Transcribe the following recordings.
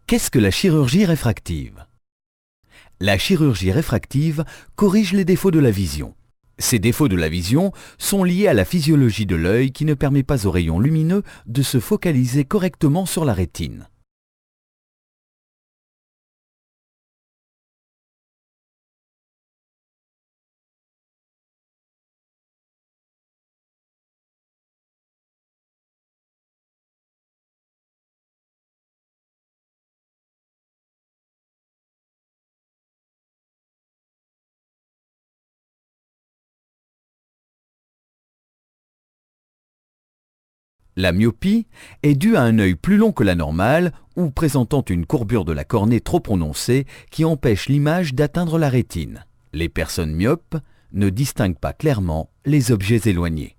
Qu'est-ce que la chirurgie réfractive? La chirurgie réfractive corrige les défauts de la vision. Ces défauts de la vision sont liés à la physiologie de l'œil qui ne permet pas aux rayons lumineux de se focaliser correctement sur la rétine. La myopie est due à un œil plus long que la normale ou présentant une courbure de la cornée trop prononcée qui empêche l'image d'atteindre la rétine. Les personnes myopes ne distinguent pas clairement les objets éloignés.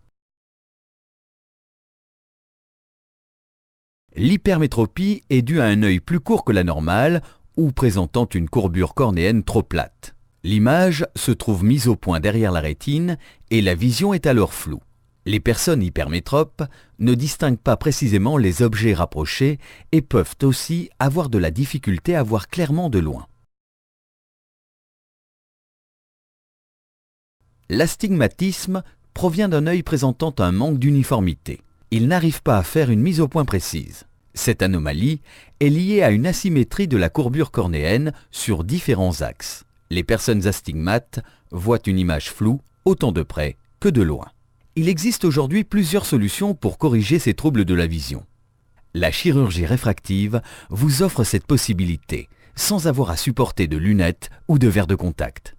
L'hypermétropie est due à un œil plus court que la normale ou présentant une courbure cornéenne trop plate. L'image se trouve mise au point derrière la rétine et la vision est alors floue. Les personnes hypermétropes ne distinguent pas précisément les objets rapprochés et peuvent aussi avoir de la difficulté à voir clairement de loin. L'astigmatisme provient d'un œil présentant un manque d'uniformité. Il n'arrive pas à faire une mise au point précise. Cette anomalie est liée à une asymétrie de la courbure cornéenne sur différents axes. Les personnes astigmates voient une image floue autant de près que de loin. Il existe aujourd'hui plusieurs solutions pour corriger ces troubles de la vision. La chirurgie réfractive vous offre cette possibilité, sans avoir à supporter de lunettes ou de verres de contact.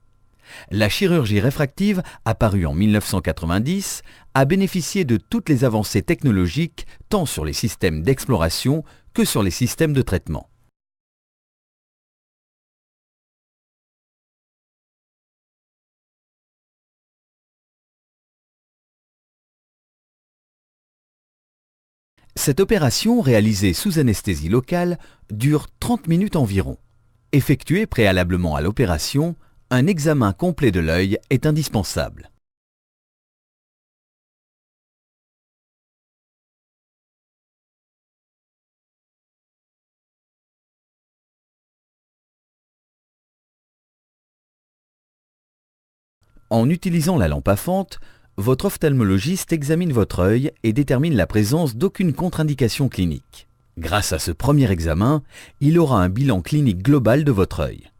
La chirurgie réfractive, apparue en 1990, a bénéficié de toutes les avancées technologiques tant sur les systèmes d'exploration que sur les systèmes de traitement. Cette opération, réalisée sous anesthésie locale, dure 30 minutes environ. Effectuée préalablement à l'opération, un examen complet de l'œil est indispensable. En utilisant la lampe à fente, votre ophtalmologiste examine votre œil et détermine la présence d'aucune contre-indication clinique. Grâce à ce premier examen, il aura un bilan clinique global de votre œil.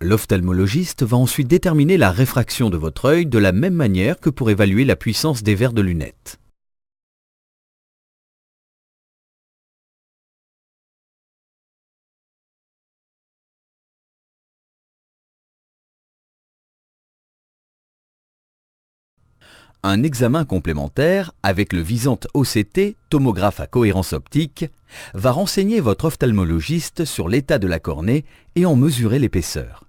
L'ophtalmologiste va ensuite déterminer la réfraction de votre œil de la même manière que pour évaluer la puissance des verres de lunettes. Un examen complémentaire avec le Visante OCT, tomographe à cohérence optique, va renseigner votre ophtalmologiste sur l'état de la cornée et en mesurer l'épaisseur.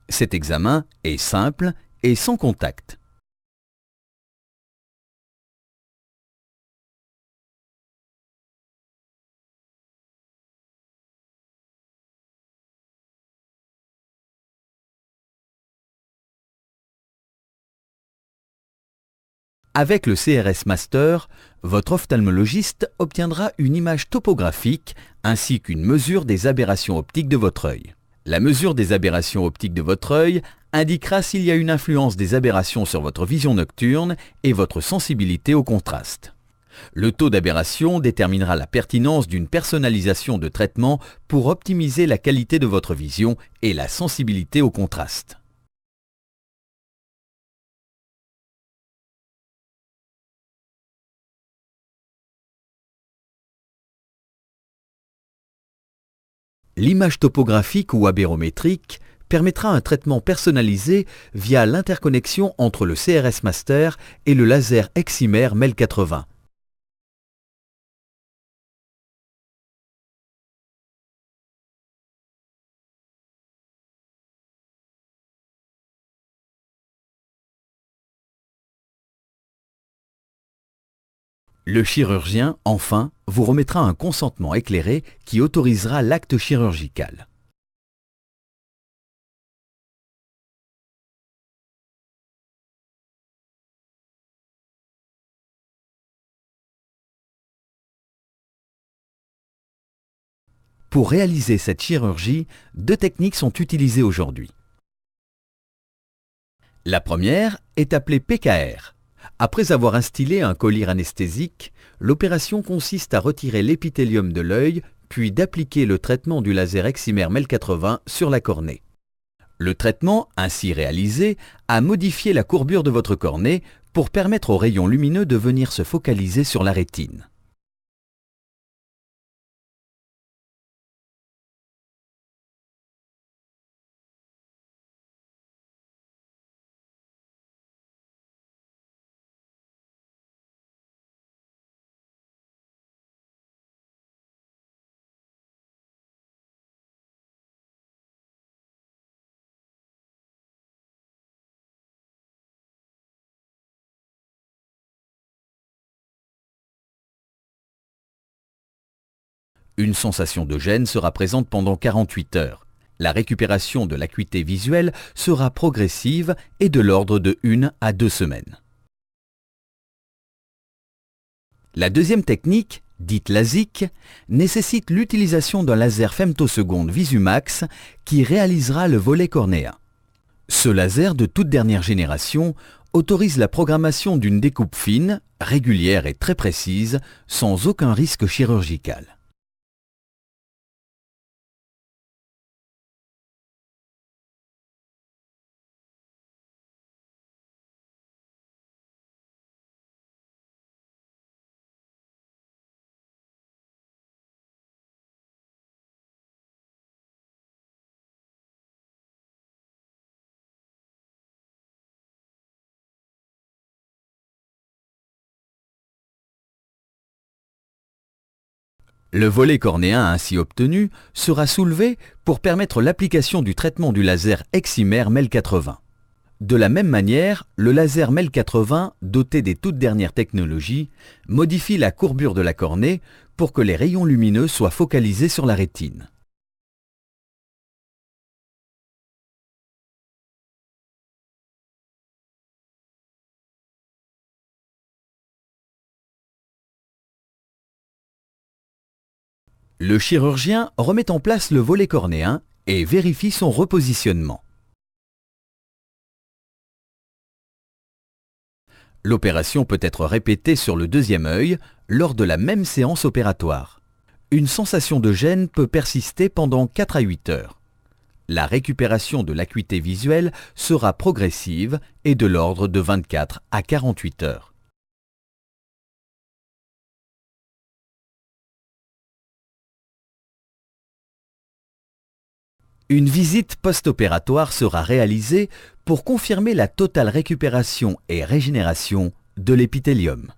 Cet examen est simple et sans contact. Avec le CRS Master, votre ophtalmologiste obtiendra une image topographique ainsi qu'une mesure des aberrations optiques de votre œil. La mesure des aberrations optiques de votre œil indiquera s'il y a une influence des aberrations sur votre vision nocturne et votre sensibilité au contraste. Le taux d'aberration déterminera la pertinence d'une personnalisation de traitement pour optimiser la qualité de votre vision et la sensibilité au contraste. L'image topographique ou abérométrique permettra un traitement personnalisé via l'interconnexion entre le CRS Master et le laser Excimer MEL 80. Le chirurgien, enfin, vous remettra un consentement éclairé qui autorisera l'acte chirurgical. Pour réaliser cette chirurgie, deux techniques sont utilisées aujourd'hui. La première est appelée PKR. Après avoir instillé un collyre anesthésique, l'opération consiste à retirer l'épithélium de l'œil, puis d'appliquer le traitement du laser Excimer MEL80 sur la cornée. Le traitement, ainsi réalisé, a modifié la courbure de votre cornée pour permettre aux rayons lumineux de venir se focaliser sur la rétine. Une sensation de gêne sera présente pendant 48 heures. La récupération de l'acuité visuelle sera progressive et de l'ordre de 1 à 2 semaines. La deuxième technique, dite LASIK, nécessite l'utilisation d'un laser femtoseconde Visumax qui réalisera le volet cornéen. Ce laser de toute dernière génération autorise la programmation d'une découpe fine, régulière et très précise, sans aucun risque chirurgical. Le volet cornéen ainsi obtenu sera soulevé pour permettre l'application du traitement du laser Excimer MEL80. De la même manière, le laser MEL80, doté des toutes dernières technologies, modifie la courbure de la cornée pour que les rayons lumineux soient focalisés sur la rétine. Le chirurgien remet en place le volet cornéen et vérifie son repositionnement. L'opération peut être répétée sur le deuxième œil lors de la même séance opératoire. Une sensation de gêne peut persister pendant 4 à 8 heures. La récupération de l'acuité visuelle sera progressive et de l'ordre de 24 à 48 heures. Une visite post-opératoire sera réalisée pour confirmer la totale récupération et régénération de l'épithélium.